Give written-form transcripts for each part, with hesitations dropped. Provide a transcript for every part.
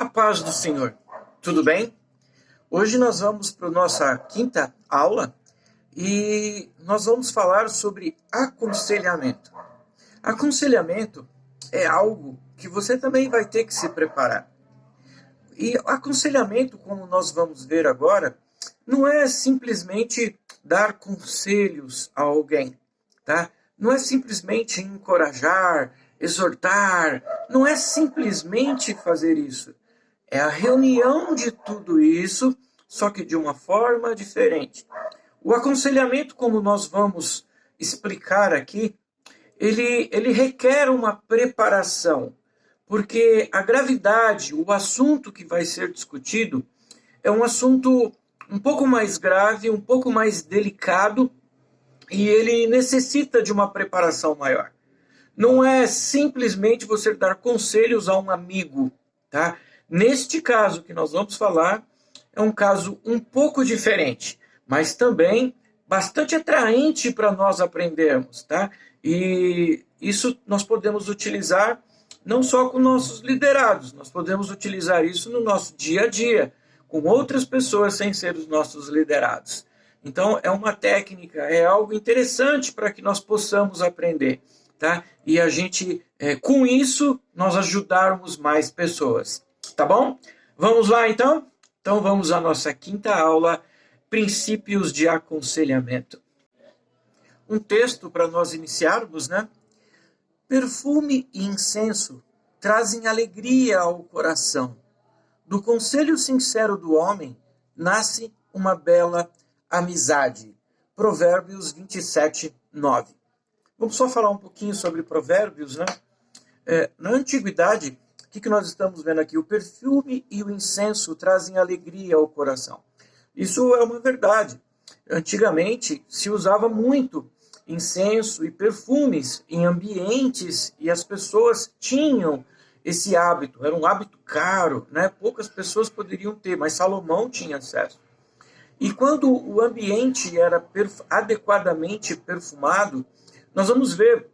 A paz do Senhor. Tudo bem? Hoje nós vamos para a nossa quinta aula e nós vamos falar sobre aconselhamento. Aconselhamento é algo que você também vai ter que se preparar. E aconselhamento, como nós vamos ver agora, não é simplesmente dar conselhos a alguém, tá? Não é simplesmente encorajar, exortar, não é simplesmente fazer isso. É a reunião de tudo isso, só que de uma forma diferente. O aconselhamento, como nós vamos explicar aqui, ele requer uma preparação, porque a gravidade, o assunto que vai ser discutido, é um assunto um pouco mais grave, um pouco mais delicado, e ele necessita de uma preparação maior. Não é simplesmente você dar conselhos a um amigo, tá? Neste caso que nós vamos falar, é um caso um pouco diferente, mas também bastante atraente para nós aprendermos, tá? E isso nós podemos utilizar não só com nossos liderados, nós podemos utilizar isso no nosso dia a dia, com outras pessoas sem ser os nossos liderados. Então, é uma técnica, é algo interessante para que nós possamos aprender, tá? E a gente, com isso, nós ajudarmos mais pessoas, tá bom? Vamos lá, então? Então, vamos à nossa quinta aula, Princípios de Aconselhamento. Um texto para nós iniciarmos, né? Perfume e incenso trazem alegria ao coração. Do conselho sincero do homem nasce uma bela amizade. Provérbios 27, 9. Vamos só falar um pouquinho sobre provérbios, né? Na antiguidade, o que nós estamos vendo aqui? O perfume e o incenso trazem alegria ao coração. Isso é uma verdade. Antigamente se usava muito incenso e perfumes em ambientes e as pessoas tinham esse hábito. Era um hábito caro, né? Poucas pessoas poderiam ter, mas Salomão tinha acesso. E quando o ambiente era adequadamente perfumado, nós vamos ver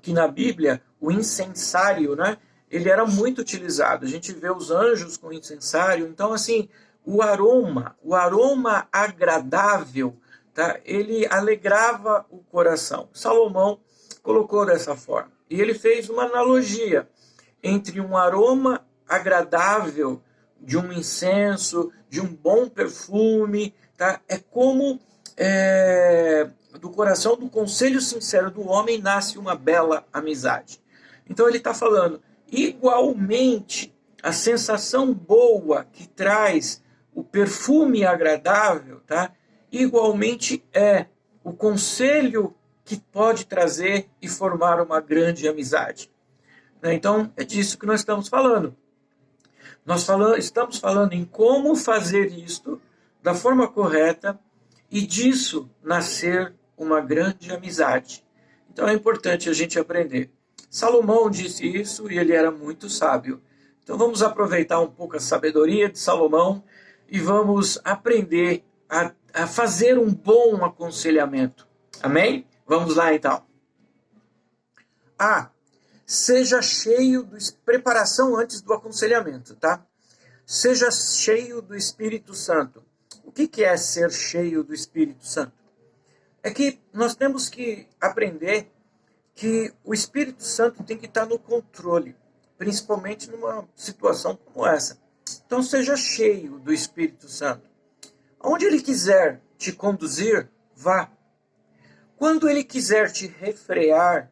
que na Bíblia o incensário, né, ele era muito utilizado. A gente vê os anjos com incensário. Então, assim, o aroma agradável, tá, ele alegrava o coração. Salomão colocou dessa forma. E ele fez uma analogia entre um aroma agradável de um incenso, de um bom perfume, tá? É como do coração, do conselho sincero do homem, nasce uma bela amizade. Então ele está falando, igualmente, a sensação boa que traz o perfume agradável, tá? Igualmente é o conselho que pode trazer e formar uma grande amizade. Então, é disso que nós estamos falando. Estamos falando em como fazer isto da forma correta e disso nascer uma grande amizade. Então é importante a gente aprender. Salomão disse isso e ele era muito sábio. Então vamos aproveitar um pouco a sabedoria de Salomão e vamos aprender a fazer um bom aconselhamento. Amém? Vamos lá então. Seja cheio de preparação antes do aconselhamento, tá? Seja cheio do Espírito Santo. O que é ser cheio do Espírito Santo? É que nós temos que aprender que o Espírito Santo tem que estar no controle, principalmente numa situação como essa. Então seja cheio do Espírito Santo. Onde ele quiser te conduzir, vá. Quando ele quiser te refrear,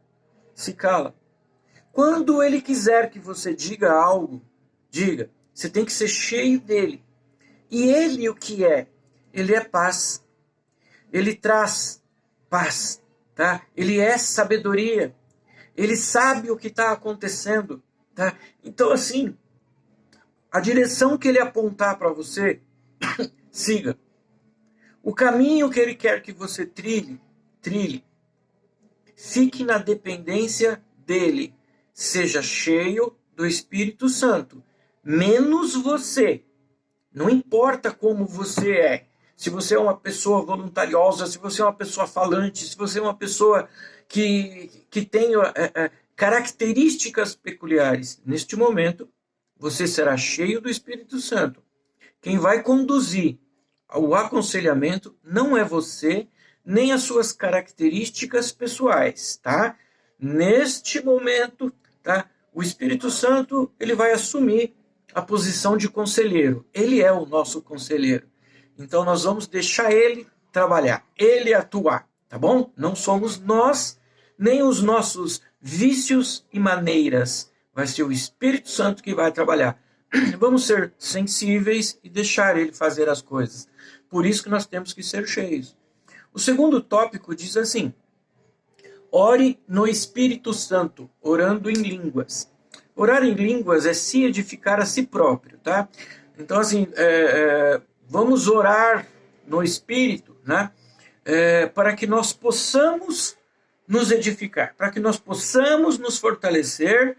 se cala. Quando ele quiser que você diga algo, diga. Você tem que ser cheio dele. E ele o que é? Ele é paz. Ele traz paz, tá? Ele é sabedoria. Ele sabe o que está acontecendo, tá? Então, assim, a direção que ele apontar para você, siga. O caminho que ele quer que você trilhe. Fique na dependência dele. Seja cheio do Espírito Santo. Menos você. Não importa como você é. Se você é uma pessoa voluntariosa, se você é uma pessoa falante, se você é uma pessoa que tem características peculiares. Neste momento, você será cheio do Espírito Santo. Quem vai conduzir o aconselhamento não é você, nem as suas características pessoais, tá? Neste momento, tá? O Espírito Santo, ele vai assumir a posição de conselheiro. Ele é o nosso conselheiro. Então nós vamos deixar ele trabalhar, ele atuar, tá bom? Não somos nós, nem os nossos vícios e maneiras. Vai ser o Espírito Santo que vai trabalhar. Vamos ser sensíveis e deixar ele fazer as coisas. Por isso que nós temos que ser cheios. O segundo tópico diz assim: ore no Espírito Santo, orando em línguas. Orar em línguas é se edificar a si próprio, tá? Então, assim, vamos orar no Espírito, né? Para que nós possamos nos edificar, para que nós possamos nos fortalecer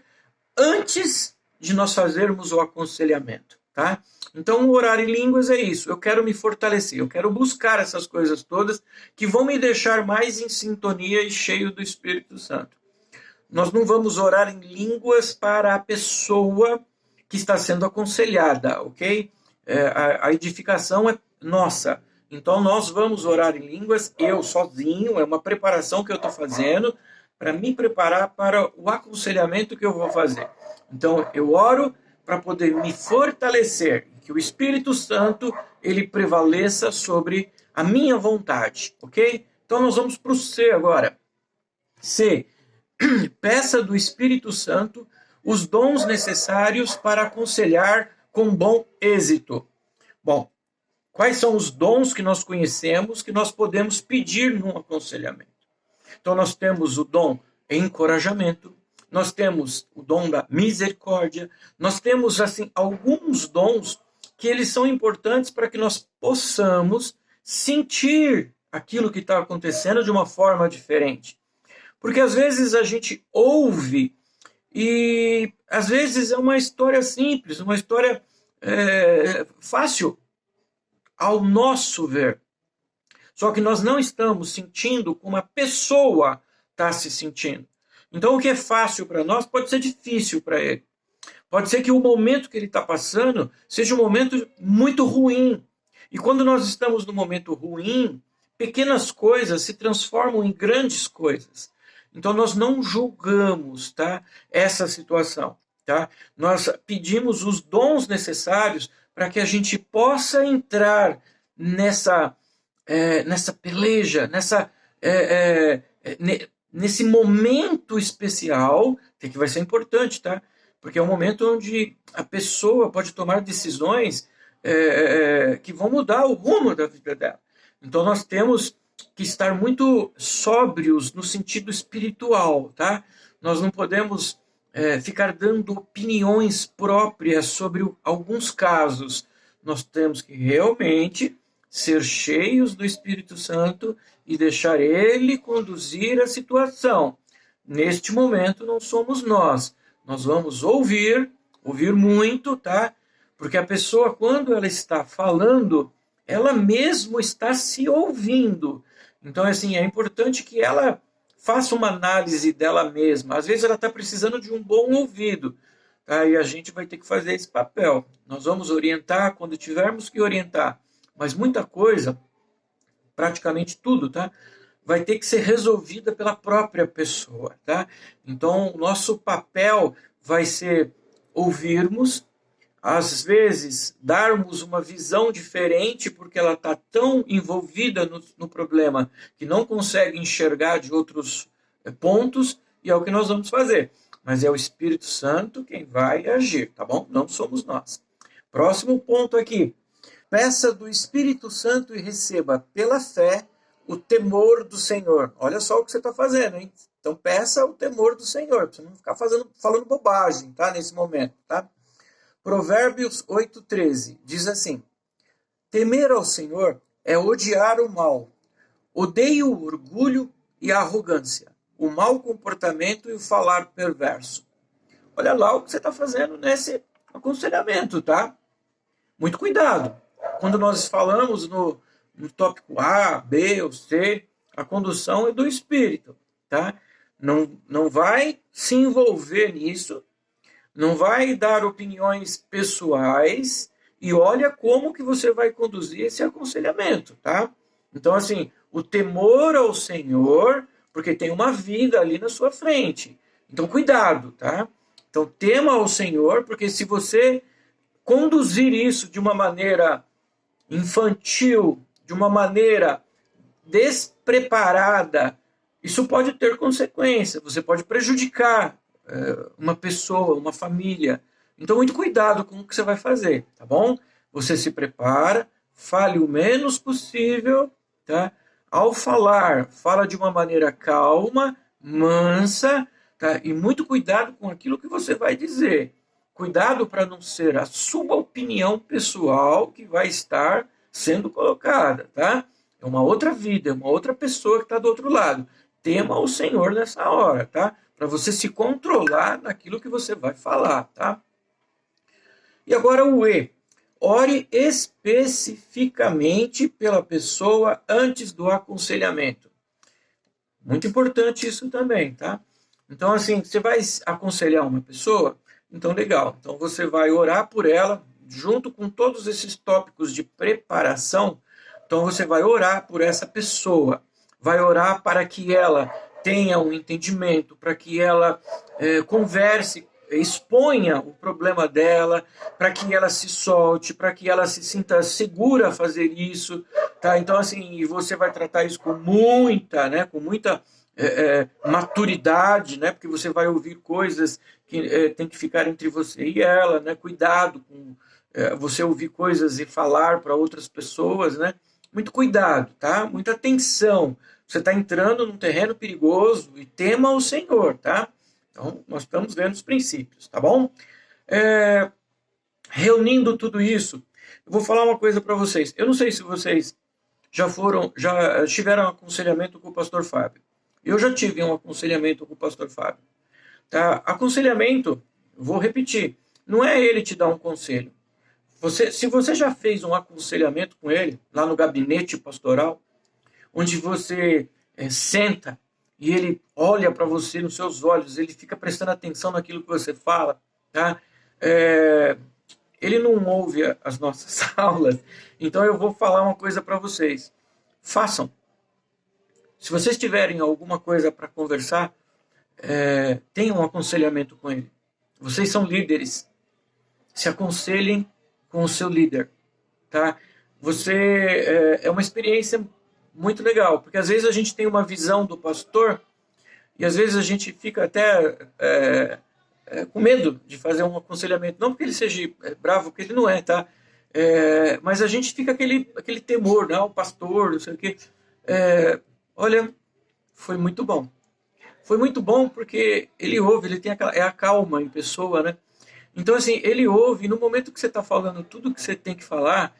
antes de nós fazermos o aconselhamento, tá? Então, orar em línguas é isso. Eu quero me fortalecer, eu quero buscar essas coisas todas que vão me deixar mais em sintonia e cheio do Espírito Santo. Nós não vamos orar em línguas para a pessoa que está sendo aconselhada, ok? A edificação é nossa. Então, nós vamos orar em línguas, eu sozinho, é uma preparação que eu estou fazendo para me preparar para o aconselhamento que eu vou fazer. Então, eu oro para poder me fortalecer, que o Espírito Santo, ele prevaleça sobre a minha vontade, ok? Então, nós vamos para o C agora. C. Peça do Espírito Santo os dons necessários para aconselhar com bom êxito. Bom, quais são os dons que nós conhecemos que nós podemos pedir num aconselhamento? Então, nós temos o dom encorajamento, nós temos o dom da misericórdia, nós temos, assim, alguns dons que eles são importantes para que nós possamos sentir aquilo que está acontecendo de uma forma diferente. Porque às vezes a gente ouve e às vezes é uma história simples, uma história fácil ao nosso ver. Só que nós não estamos sentindo como a pessoa está se sentindo. Então, o que é fácil para nós pode ser difícil para ele. Pode ser que o momento que ele está passando seja um momento muito ruim. E quando nós estamos num momento ruim, pequenas coisas se transformam em grandes coisas. Então, nós não julgamos, tá, essa situação. Tá? Nós pedimos os dons necessários para que a gente possa entrar nessa peleja, nesse momento especial, que vai ser importante, tá? Porque é um momento onde a pessoa pode tomar decisões que vão mudar o rumo da vida dela. Então nós temos que estar muito sóbrios no sentido espiritual, tá? Nós não podemos ficar dando opiniões próprias sobre alguns casos. Nós temos que realmente ser cheios do Espírito Santo e deixar ele conduzir a situação. Neste momento não somos nós. Nós vamos ouvir muito, tá? Porque a pessoa, quando ela está falando, ela mesmo está se ouvindo. Então, assim, é importante que ela faça uma análise dela mesma. Às vezes ela está precisando de um bom ouvido, tá? E a gente vai ter que fazer esse papel. Nós vamos orientar quando tivermos que orientar. Mas muita coisa, praticamente tudo, tá, vai ter que ser resolvida pela própria pessoa. Tá? Então, o nosso papel vai ser ouvirmos, às vezes darmos uma visão diferente, porque ela está tão envolvida no problema que não consegue enxergar de outros pontos, e é o que nós vamos fazer. Mas é o Espírito Santo quem vai agir, tá bom? Não somos nós. Próximo ponto aqui. Peça do Espírito Santo e receba pela fé o temor do Senhor. Olha só o que você está fazendo, hein? Então peça o temor do Senhor, para você não ficar falando bobagem, tá? Nesse momento, tá? Provérbios 8,13 diz assim: temer ao Senhor é odiar o mal. Odeio o orgulho e a arrogância, o mau comportamento e o falar perverso. Olha lá o que você está fazendo nesse aconselhamento, tá? Muito cuidado. Quando nós falamos no tópico A, B ou C, a condução é do Espírito, tá? Não vai se envolver nisso, Não vai dar opiniões pessoais e olha como que você vai conduzir esse aconselhamento, tá? Então, assim, o temor ao Senhor, porque tem uma vida ali na sua frente. Então, cuidado, tá? Então, tema ao Senhor, porque se você conduzir isso de uma maneira infantil, de uma maneira despreparada, isso pode ter consequência. Você pode prejudicar uma pessoa, uma família. Então, muito cuidado com o que você vai fazer, tá bom? Você se prepara, fale o menos possível, tá? Ao falar, fala de uma maneira calma, mansa, tá? E muito cuidado com aquilo que você vai dizer. Cuidado para não ser a sua opinião pessoal que vai estar sendo colocada, tá? É uma outra vida, é uma outra pessoa que está do outro lado. Tema o Senhor nessa hora, tá? Para você se controlar naquilo que você vai falar, tá? E agora o E. Ore especificamente pela pessoa antes do aconselhamento. Muito importante isso também, tá? Então, assim, você vai aconselhar uma pessoa, então legal. Então você vai orar por ela, junto com todos esses tópicos de preparação. Então você vai orar por essa pessoa, vai orar para que ela tenha um entendimento, para que ela converse, exponha o problema dela, para que ela se solte, para que ela se sinta segura a fazer isso, tá? Então, assim, você vai tratar isso com muita maturidade, né? Porque você vai ouvir coisas que tem que ficar entre você e ela, né? Cuidado com você ouvir coisas e falar para outras pessoas, né? Muito cuidado, tá? Muita atenção. Você está entrando num terreno perigoso e tema o Senhor, tá? Então, nós estamos vendo os princípios, tá bom? Reunindo tudo isso, eu vou falar uma coisa para vocês. Eu não sei se vocês já tiveram um aconselhamento com o pastor Fábio. Eu já tive um aconselhamento com o pastor Fábio. Tá? Aconselhamento, vou repetir, não é ele te dar um conselho. Se você já fez um aconselhamento com ele, lá no gabinete pastoral, onde você senta e ele olha para você nos seus olhos, ele fica prestando atenção naquilo que você fala, tá? Ele não ouve as nossas aulas, então eu vou falar uma coisa para vocês. Façam. Se vocês tiverem alguma coisa para conversar, tenham um aconselhamento com ele. Vocês são líderes. Se aconselhem com o seu líder, tá? É uma experiência muito legal, porque às vezes a gente tem uma visão do pastor e às vezes a gente fica até com medo de fazer um aconselhamento, não porque ele seja bravo, porque ele não é, tá? Mas a gente fica aquele temor, né? O pastor, não sei o quê. Olha, foi muito bom. Foi muito bom porque ele ouve, ele tem a calma em pessoa, né? Então, assim, ele ouve, e no momento que você está falando tudo que você tem que falar,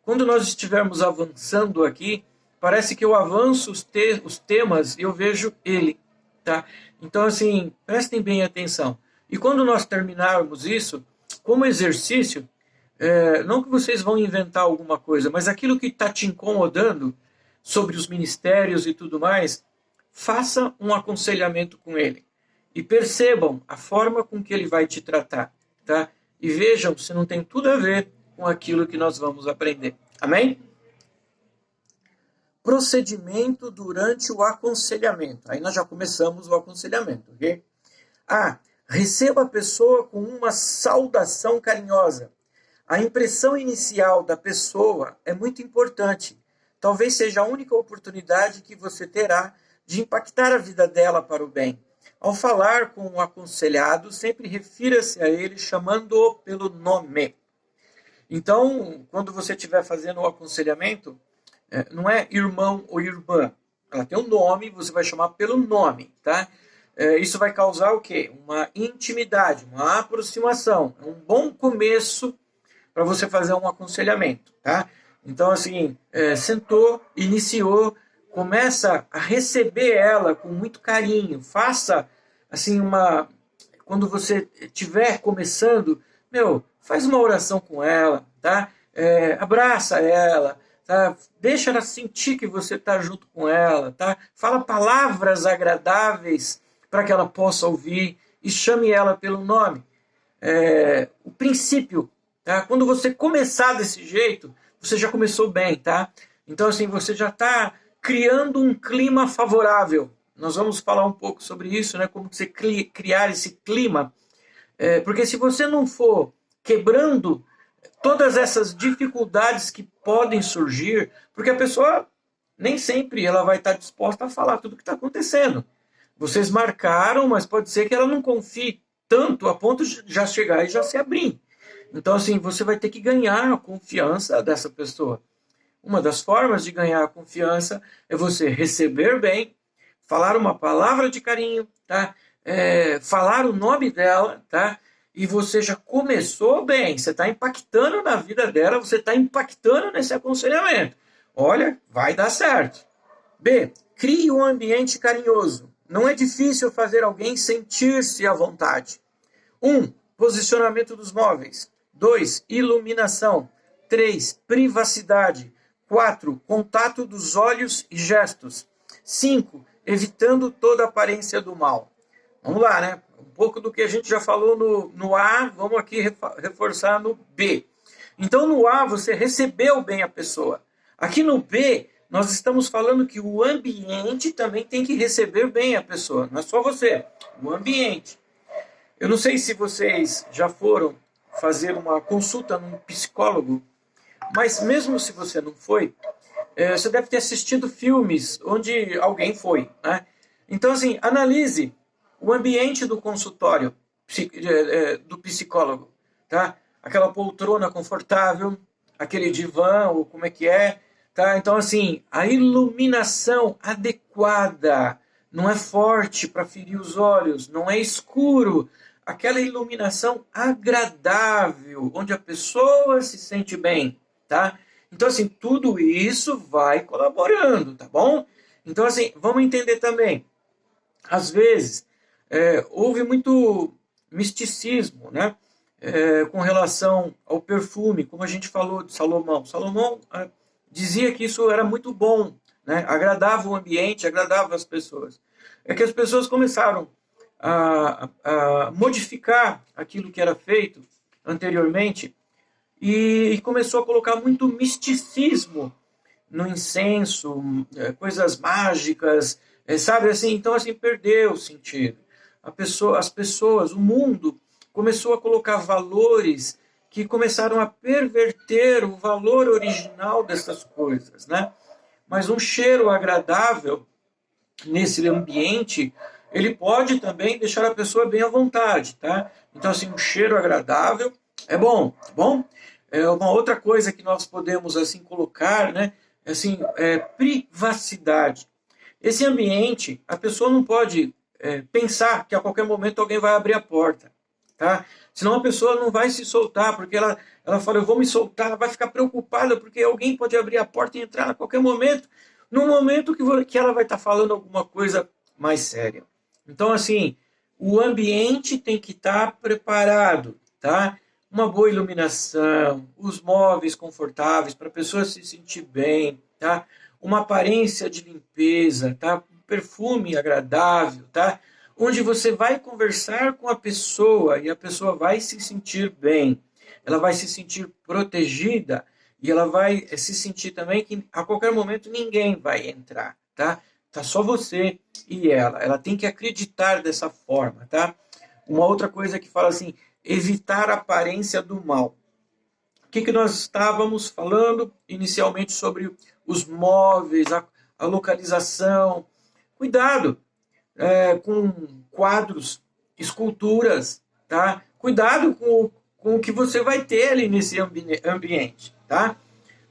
quando nós estivermos avançando aqui, parece que eu avanço os temas e eu vejo ele, tá? Então, assim, prestem bem atenção. E quando nós terminarmos isso, como exercício, não que vocês vão inventar alguma coisa, mas aquilo que está te incomodando sobre os ministérios e tudo mais, faça um aconselhamento com ele. E percebam a forma com que ele vai te tratar, tá? E vejam se não tem tudo a ver com aquilo que nós vamos aprender. Amém? Procedimento durante o aconselhamento. Aí nós já começamos o aconselhamento, ok? Receba a pessoa com uma saudação carinhosa. A impressão inicial da pessoa é muito importante. Talvez seja a única oportunidade que você terá de impactar a vida dela para o bem. Ao falar com o aconselhado, sempre refira-se a ele chamando-o pelo nome. Então, quando você estiver fazendo o aconselhamento, não é irmão ou irmã. Ela tem um nome, você vai chamar pelo nome, tá? Isso vai causar o quê? Uma intimidade, uma aproximação. É um bom começo para você fazer um aconselhamento, tá? Então, assim, sentou, iniciou, começa a receber ela com muito carinho. Faça, assim, quando você estiver começando, faz uma oração com ela, tá? Abraça ela, tá? Deixa ela sentir que você está junto com ela, tá? Fala palavras agradáveis para que ela possa ouvir e chame ela pelo nome. O princípio, tá? Quando você começar desse jeito, você já começou bem, tá? Então, assim, você já está criando um clima favorável. Nós vamos falar um pouco sobre isso, né? Como você criar esse clima. Porque se você não for quebrando todas essas dificuldades que podem surgir, porque a pessoa nem sempre ela vai estar disposta a falar tudo o que está acontecendo. Vocês marcaram, mas pode ser que ela não confie tanto a ponto de já chegar e já se abrir. Então, assim, você vai ter que ganhar a confiança dessa pessoa. Uma das formas de ganhar a confiança é você receber bem, falar uma palavra de carinho, tá? Falar o nome dela, tá? E você já começou bem, você está impactando na vida dela, você está impactando nesse aconselhamento. Olha, vai dar certo. B, crie um ambiente carinhoso. Não é difícil fazer alguém sentir-se à vontade. 1. Posicionamento dos móveis. 2. Iluminação. 3. Privacidade. 4. Contato dos olhos e gestos. 5. Evitando toda aparência do mal. Vamos lá, né? Um pouco do que a gente já falou no A, vamos aqui reforçar no B. Então, no A, você recebeu bem a pessoa. Aqui no B, nós estamos falando que o ambiente também tem que receber bem a pessoa. Não é só você, o ambiente. Eu não sei se vocês já foram fazer uma consulta num psicólogo, mas mesmo se você não foi, você deve ter assistido filmes onde alguém foi, né? Então, assim, analise o ambiente do consultório do psicólogo, tá? Aquela poltrona confortável, aquele divã, ou como é que é, tá? Então, assim, a iluminação adequada, não é forte para ferir os olhos, não é escuro, aquela iluminação agradável, onde a pessoa se sente bem, tá? Então, assim, tudo isso vai colaborando, tá bom? Então, assim, vamos entender também, às vezes, houve muito misticismo, né? Com relação ao perfume, como a gente falou de Salomão. Salomão dizia que isso era muito bom, né? Agradava o ambiente, agradava as pessoas. É que as pessoas começaram a modificar aquilo que era feito anteriormente e começou a colocar muito misticismo no incenso, coisas mágicas, sabe assim? Então, assim, perdeu o sentido. As pessoas, o mundo começou a colocar valores que começaram a perverter o valor original dessas coisas, né? Mas um cheiro agradável nesse ambiente, ele pode também deixar a pessoa bem à vontade, tá? Então, assim, um cheiro agradável é bom, tá bom? Uma outra coisa que nós podemos, assim, colocar, né? Assim, privacidade. Esse ambiente, a pessoa não pode pensar que a qualquer momento alguém vai abrir a porta, tá? Senão a pessoa não vai se soltar, porque ela fala, eu vou me soltar, vai ficar preocupada, porque alguém pode abrir a porta e entrar a qualquer momento, no momento que ela vai estar falando alguma coisa mais séria. Então, assim, o ambiente tem que estar preparado, tá? Uma boa iluminação, os móveis confortáveis para a pessoa se sentir bem, tá? Uma aparência de limpeza, tá? Um perfume agradável, tá? Onde você vai conversar com a pessoa e a pessoa vai se sentir bem, ela vai se sentir protegida e ela vai se sentir também que a qualquer momento ninguém vai entrar, tá? Tá só você e ela tem que acreditar dessa forma, tá? Uma outra coisa que fala assim, evitar a aparência do mal. O que nós estávamos falando inicialmente sobre os móveis, a localização. Cuidado com quadros, esculturas, tá? Cuidado com o que você vai ter ali nesse ambiente, tá?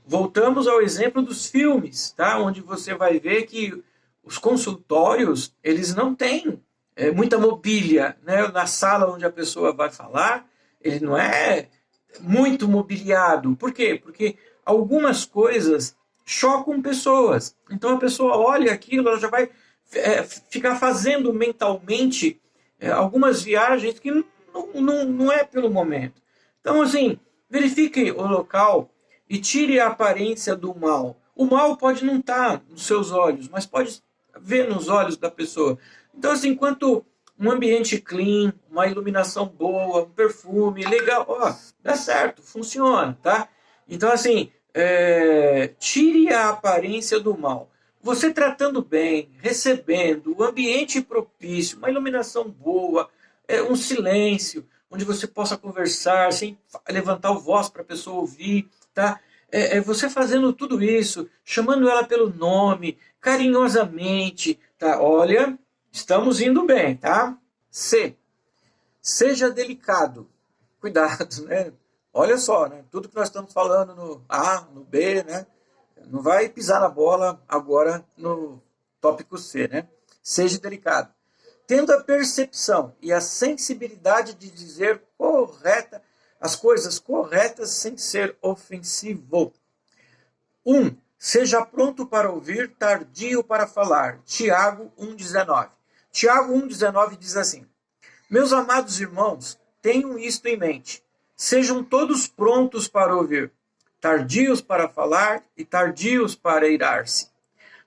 Voltamos ao exemplo dos filmes, tá? Onde você vai ver que os consultórios, eles não têm muita mobília, né? Na sala onde a pessoa vai falar, ele não é muito mobiliado. Por quê? Porque algumas coisas chocam pessoas. Então a pessoa olha aquilo, ela já vai ficar fazendo mentalmente algumas viagens que não é pelo momento. Então, assim, verifique o local e tire a aparência do mal. O mal pode não estar nos seus olhos, mas pode ver nos olhos da pessoa. Então, assim, quanto um ambiente clean, uma iluminação boa, um perfume legal, ó, dá certo, funciona, tá? Então, assim, tire a aparência do mal. Você tratando bem, recebendo, o ambiente propício, uma iluminação boa, um silêncio, onde você possa conversar sem levantar o voz para a pessoa ouvir, tá? Você fazendo tudo isso, chamando ela pelo nome, carinhosamente, tá? Olha, estamos indo bem, tá? C. Seja delicado. Cuidado, né? Olha só, né? Tudo que nós estamos falando no A, no B, né? Não vai pisar na bola agora no tópico C, né? Seja delicado. Tendo a percepção e a sensibilidade de dizer as coisas corretas sem ser ofensivo. 1. Seja pronto para ouvir, tardio para falar. Tiago 1,19. Tiago 1,19 diz assim: Meus amados irmãos, tenham isto em mente. Sejam todos prontos para ouvir, tardios para falar e tardios para irar-se.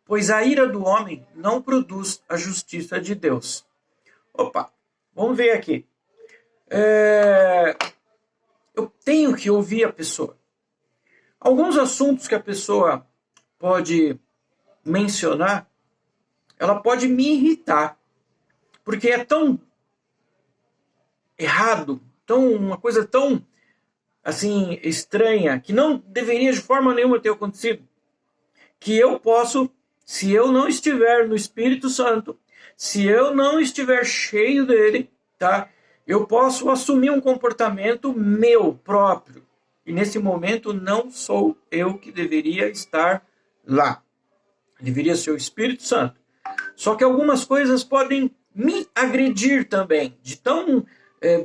Pois a ira do homem não produz a justiça de Deus. Opa, vamos ver aqui. Eu tenho que ouvir a pessoa. Alguns assuntos que a pessoa pode mencionar, ela pode me irritar, porque é tão errado, uma coisa tão assim estranha, que não deveria de forma nenhuma ter acontecido, que eu posso, se eu não estiver no Espírito Santo, se eu não estiver cheio dele, tá? Eu posso assumir um comportamento meu próprio. E nesse momento não sou eu que deveria estar lá. Deveria ser o Espírito Santo. Só que algumas coisas podem me agredir também, de tão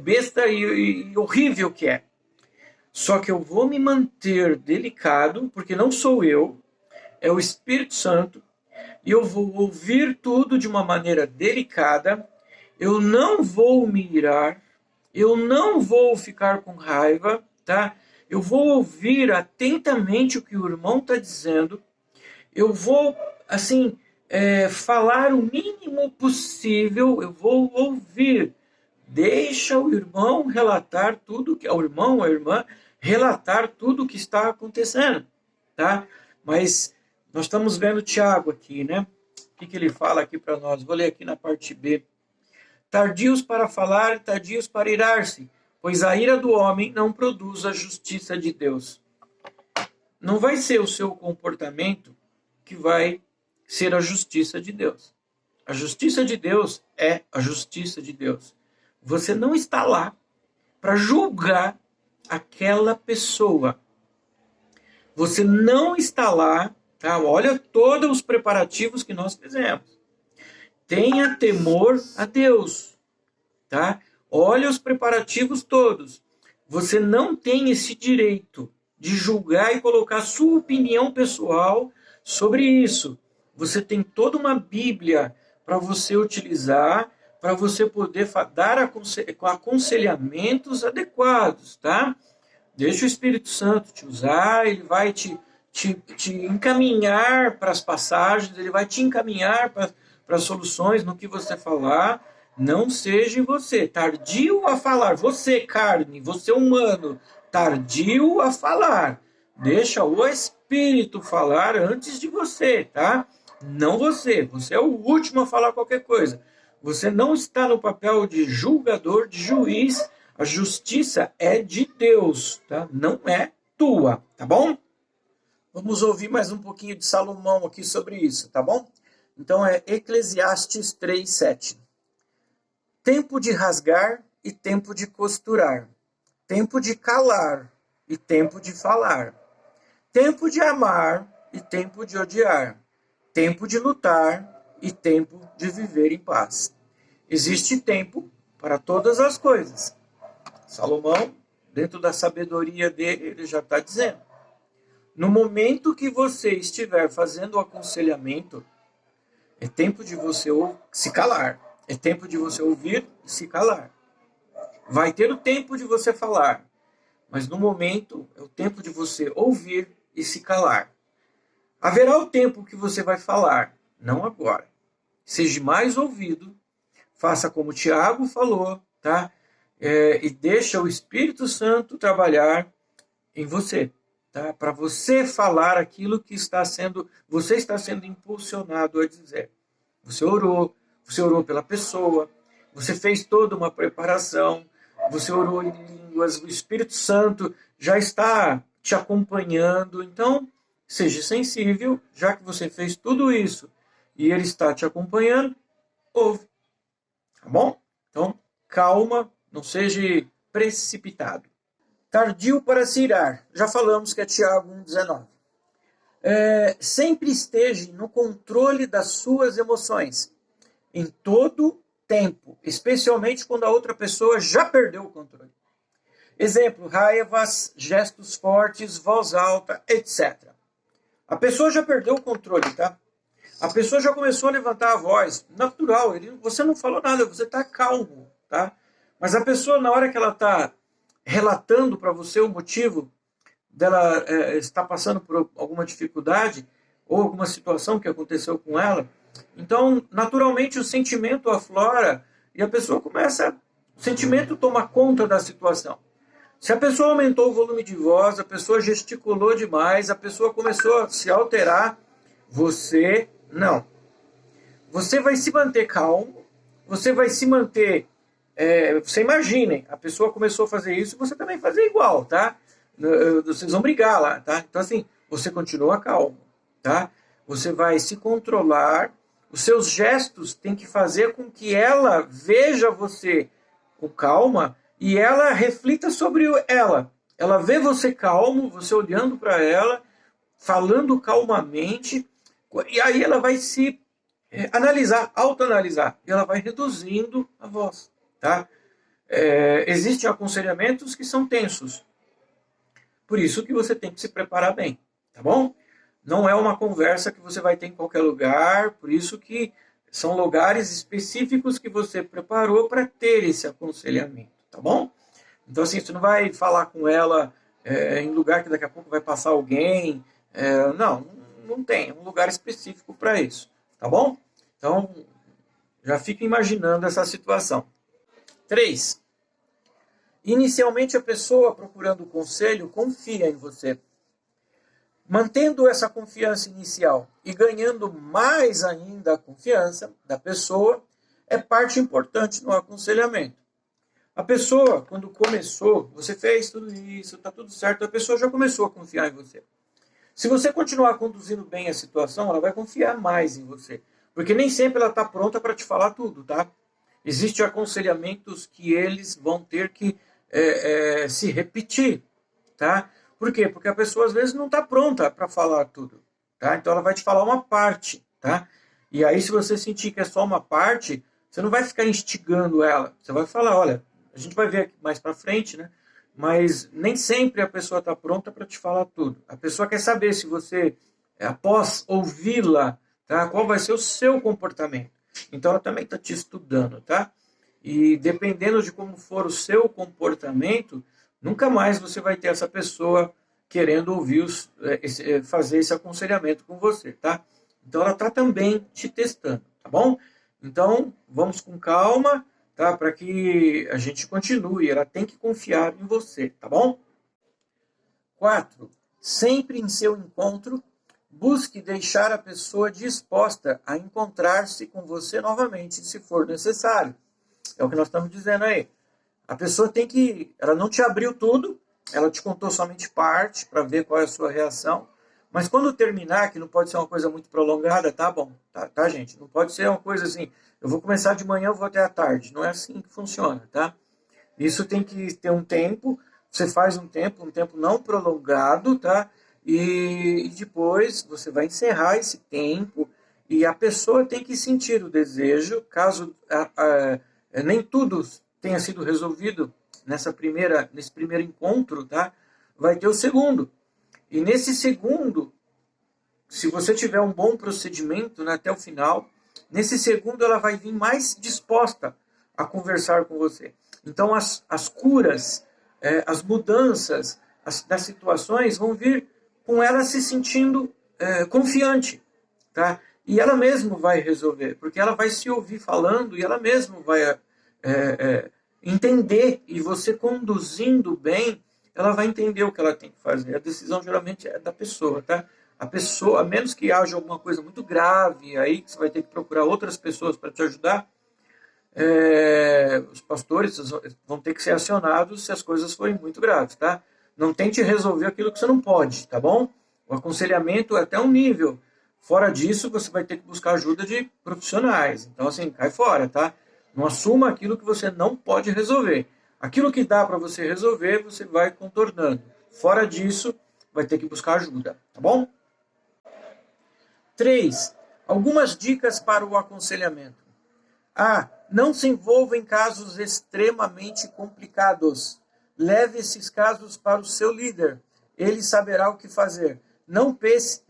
besta e horrível que é. Só que eu vou me manter delicado, porque não sou eu, é o Espírito Santo, e eu vou ouvir tudo de uma maneira delicada, eu não vou me irar, eu não vou ficar com raiva, tá? Eu vou ouvir atentamente o que o irmão está dizendo, eu vou, assim, falar o mínimo possível, eu vou ouvir. Deixa o irmão relatar tudo, o irmão ou a irmã relatar tudo o que está acontecendo, tá? Mas nós estamos vendo Tiago aqui, né? O que ele fala aqui para nós? Vou ler aqui na parte B. Tardios para falar, tardios para irar-se, pois a ira do homem não produz a justiça de Deus. Não vai ser o seu comportamento que vai ser a justiça de Deus. A justiça de Deus é a justiça de Deus. Você não está lá para julgar aquela pessoa. Você não está lá, tá? Olha todos os preparativos que nós fizemos. Tenha temor a Deus, tá? Olha os preparativos todos. Você não tem esse direito de julgar e colocar sua opinião pessoal sobre isso. Você tem toda uma Bíblia para você utilizar, para você poder dar aconselhamentos adequados, tá? Deixa o Espírito Santo te usar, ele vai te encaminhar para as passagens, ele vai te encaminhar para as soluções no que você falar. Não seja você tardio a falar, você carne, você humano, tardio a falar. Deixa o Espírito falar antes de você, tá? Não você. Você é o último a falar qualquer coisa. Você não está no papel de julgador, de juiz. A justiça é de Deus, tá? Não é tua, tá bom? Vamos ouvir mais um pouquinho de Salomão aqui sobre isso, tá bom? Então é Eclesiastes 3:7. Tempo de rasgar e tempo de costurar. Tempo de calar e tempo de falar. Tempo de amar e tempo de odiar. Tempo de lutar e tempo de viver em paz. Existe tempo para todas as coisas. Salomão, dentro da sabedoria dele, ele já está dizendo. No momento que você estiver fazendo o aconselhamento, é tempo de você se calar. É tempo de você ouvir e se calar. Vai ter o tempo de você falar, mas no momento é o tempo de você ouvir e se calar. Haverá o tempo que você vai falar, não agora. Seja mais ouvido, faça como o Tiago falou, tá? E deixa o Espírito Santo trabalhar em você, tá? Para você falar aquilo que você está sendo impulsionado a dizer. Você orou pela pessoa, você fez toda uma preparação, você orou em línguas, o Espírito Santo já está te acompanhando, então seja sensível, já que você fez tudo isso e ele está te acompanhando, ouve, tá bom? Então, calma, não seja precipitado. Tardio para se irar, já falamos que é Tiago 1,19. Sempre esteja no controle das suas emoções, em todo tempo, especialmente quando a outra pessoa já perdeu o controle. Exemplo, raivas, gestos fortes, voz alta, etc. A pessoa já perdeu o controle, tá? A pessoa já começou a levantar a voz, natural, você não falou nada, você está calmo, tá? Mas a pessoa, na hora que ela está relatando para você o motivo dela estar passando por alguma dificuldade ou alguma situação que aconteceu com ela, então, naturalmente, o sentimento aflora e a pessoa o sentimento toma conta da situação. Se a pessoa aumentou o volume de voz, a pessoa gesticulou demais, a pessoa começou a se alterar, você não. Você vai se manter calmo, você vai se manter... você imaginem, a pessoa começou a fazer isso, você também fazer igual, tá? Vocês vão brigar lá, tá? Então, assim, você continua calmo, tá? Você vai se controlar, os seus gestos têm que fazer com que ela veja você com calma e ela reflita sobre ela. Ela vê você calmo, você olhando para ela, falando calmamente, e aí ela vai se analisar, autoanalisar, e ela vai reduzindo a voz, tá? Existem aconselhamentos que são tensos, por isso que você tem que se preparar bem, tá bom? Não é uma conversa que você vai ter em qualquer lugar, por isso que são lugares específicos que você preparou para ter esse aconselhamento, tá bom? Então, assim, você não vai falar com ela em lugar que daqui a pouco vai passar alguém. Não tem. É um lugar específico para isso, tá bom? Então, já fica imaginando essa situação. 3. Inicialmente, a pessoa procurando conselho confia em você. Mantendo essa confiança inicial e ganhando mais ainda a confiança da pessoa é parte importante no aconselhamento. A pessoa, quando começou, você fez tudo isso, está tudo certo, a pessoa já começou a confiar em você. Se você continuar conduzindo bem a situação, ela vai confiar mais em você. Porque nem sempre ela está pronta para te falar tudo, tá? Existem aconselhamentos que eles vão ter que se repetir, tá? Por quê? Porque a pessoa às vezes não está pronta para falar tudo, tá? Então ela vai te falar uma parte, tá? E aí se você sentir que é só uma parte, você não vai ficar instigando ela. Você vai falar, olha, a gente vai ver mais para frente, né? Mas nem sempre a pessoa está pronta para te falar tudo. A pessoa quer saber se você, após ouvi-la, tá? Qual vai ser o seu comportamento. Então ela também está te estudando, tá? E dependendo de como for o seu comportamento, nunca mais você vai ter essa pessoa querendo ouvir fazer esse aconselhamento com você, tá? Então ela está também te testando, tá bom? Então vamos com calma, tá? Para que a gente continue. Ela tem que confiar em você, tá bom? 4. Sempre em seu encontro, busque deixar a pessoa disposta a encontrar-se com você novamente, se for necessário. É o que nós estamos dizendo aí. A pessoa ela não te abriu tudo, ela te contou somente parte para ver qual é a sua reação. Mas quando terminar, que não pode ser uma coisa muito prolongada, tá bom, tá, gente? Não pode ser uma coisa assim, eu vou começar de manhã, eu vou até a tarde. Não é assim que funciona, tá? Isso tem que ter um tempo, você faz um tempo não prolongado, tá? E depois você vai encerrar esse tempo e a pessoa tem que sentir o desejo, caso nem tudo tenha sido resolvido nesse primeiro encontro, tá? Vai ter o segundo. E nesse segundo, se você tiver um bom procedimento, né, até o final, nesse segundo ela vai vir mais disposta a conversar com você. Então as curas, as mudanças das situações vão vir com ela se sentindo confiante, tá? e ela mesma vai resolver, porque ela vai se ouvir falando e ela mesma vai entender, e você conduzindo bem, ela vai entender o que ela tem que fazer. A decisão geralmente é da pessoa, tá? A pessoa, a menos que haja alguma coisa muito grave, aí que você vai ter que procurar outras pessoas para te ajudar, os pastores vão ter que ser acionados se as coisas forem muito graves, tá? Não tente resolver aquilo que você não pode, tá bom? O aconselhamento é até um nível. Fora disso, você vai ter que buscar ajuda de profissionais. Então, assim, cai fora, tá? Não assuma aquilo que você não pode resolver. Aquilo que dá para você resolver, você vai contornando. Fora disso, vai ter que buscar ajuda, tá bom? 3. Algumas dicas para o aconselhamento. A. Não se envolva em casos extremamente complicados. Leve esses casos para o seu líder. Ele saberá o que fazer. Não pense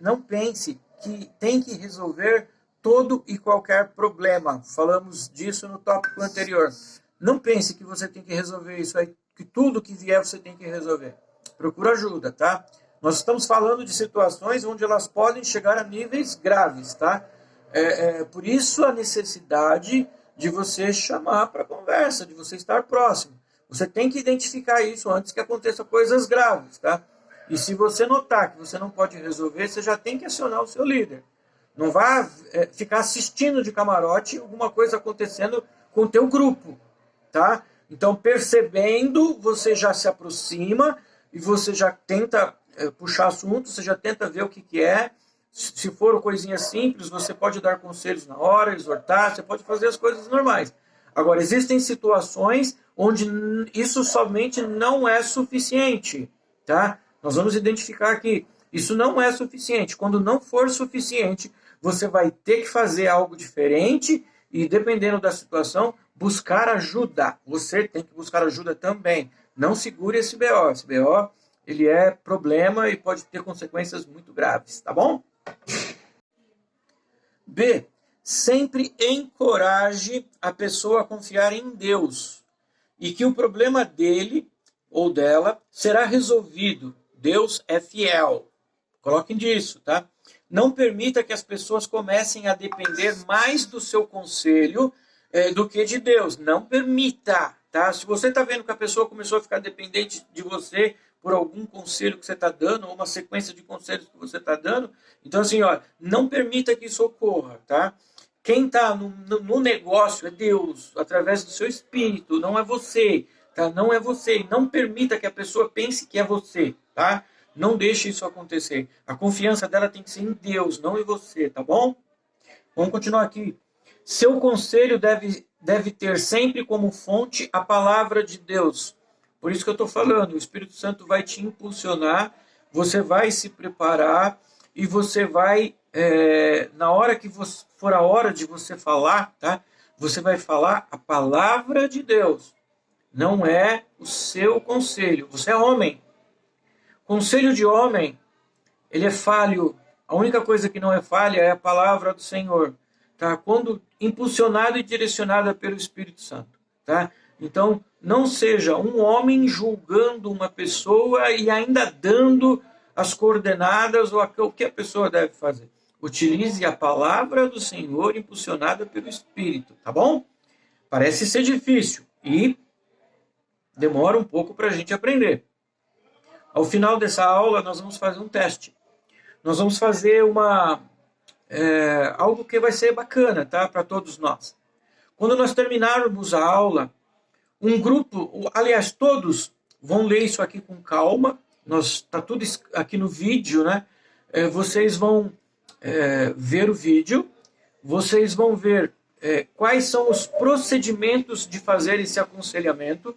que tem que resolver todo e qualquer problema. Falamos disso no tópico anterior. Não pense que você tem que resolver isso aí, que tudo que vier você tem que resolver. Procura ajuda, tá? Nós estamos falando de situações onde elas podem chegar a níveis graves, tá? Por isso a necessidade de você chamar para conversa, de você estar próximo. Você tem que identificar isso antes que aconteça coisas graves, tá? E se você notar que você não pode resolver, você já tem que acionar o seu líder. Não vá ficar assistindo de camarote alguma coisa acontecendo com o teu grupo, tá? Então, percebendo, você já se aproxima e você já tenta puxar assunto, você já tenta ver o que é. Se for coisinha simples, você pode dar conselhos na hora, exortar, você pode fazer as coisas normais. Agora, existem situações onde isso somente não é suficiente, tá? Nós vamos identificar aqui. Isso não é suficiente. Quando não for suficiente, você vai ter que fazer algo diferente e, dependendo da situação, buscar ajuda. Você tem que buscar ajuda também. Não segure esse BO. Esse BO, ele é problema e pode ter consequências muito graves, tá bom? B. Sempre encoraje a pessoa a confiar em Deus e que o problema dele ou dela será resolvido. Deus é fiel. Coloquem disso, tá? Não permita que as pessoas comecem a depender mais do seu conselho do que de Deus. Não permita, tá? Se você está vendo que a pessoa começou a ficar dependente de você por algum conselho que você está dando, ou uma sequência de conselhos que você está dando, então assim, ó, não permita que isso ocorra, tá? Quem está no negócio é Deus, através do seu espírito, não é você, tá? Não é você. Não permita que a pessoa pense que é você, tá? Não deixe isso acontecer. A confiança dela tem que ser em Deus, não em você, tá bom? Vamos continuar aqui. Seu conselho deve ter sempre como fonte a palavra de Deus. Por isso que eu estou falando, o Espírito Santo vai te impulsionar, você vai se preparar e você vai, na hora que for a hora de você falar, tá? Você vai falar a palavra de Deus. Não é o seu conselho. Você é homem. Conselho de homem, ele é falho. A única coisa que não é falha é a palavra do Senhor, tá? Quando impulsionada e direcionada pelo Espírito Santo, tá? Então, não seja um homem julgando uma pessoa e ainda dando as coordenadas ou o que a pessoa deve fazer. Utilize a palavra do Senhor impulsionada pelo Espírito, tá bom? Parece ser difícil e demora um pouco para a gente aprender. Ao final dessa aula, nós vamos fazer um teste. Nós vamos fazer algo que vai ser bacana, tá? Para todos nós. Quando nós terminarmos a aula, um grupo, aliás, todos vão ler isso aqui com calma. Está tudo aqui no vídeo, né? Vocês vão ver o vídeo, vocês vão ver quais são os procedimentos de fazer esse aconselhamento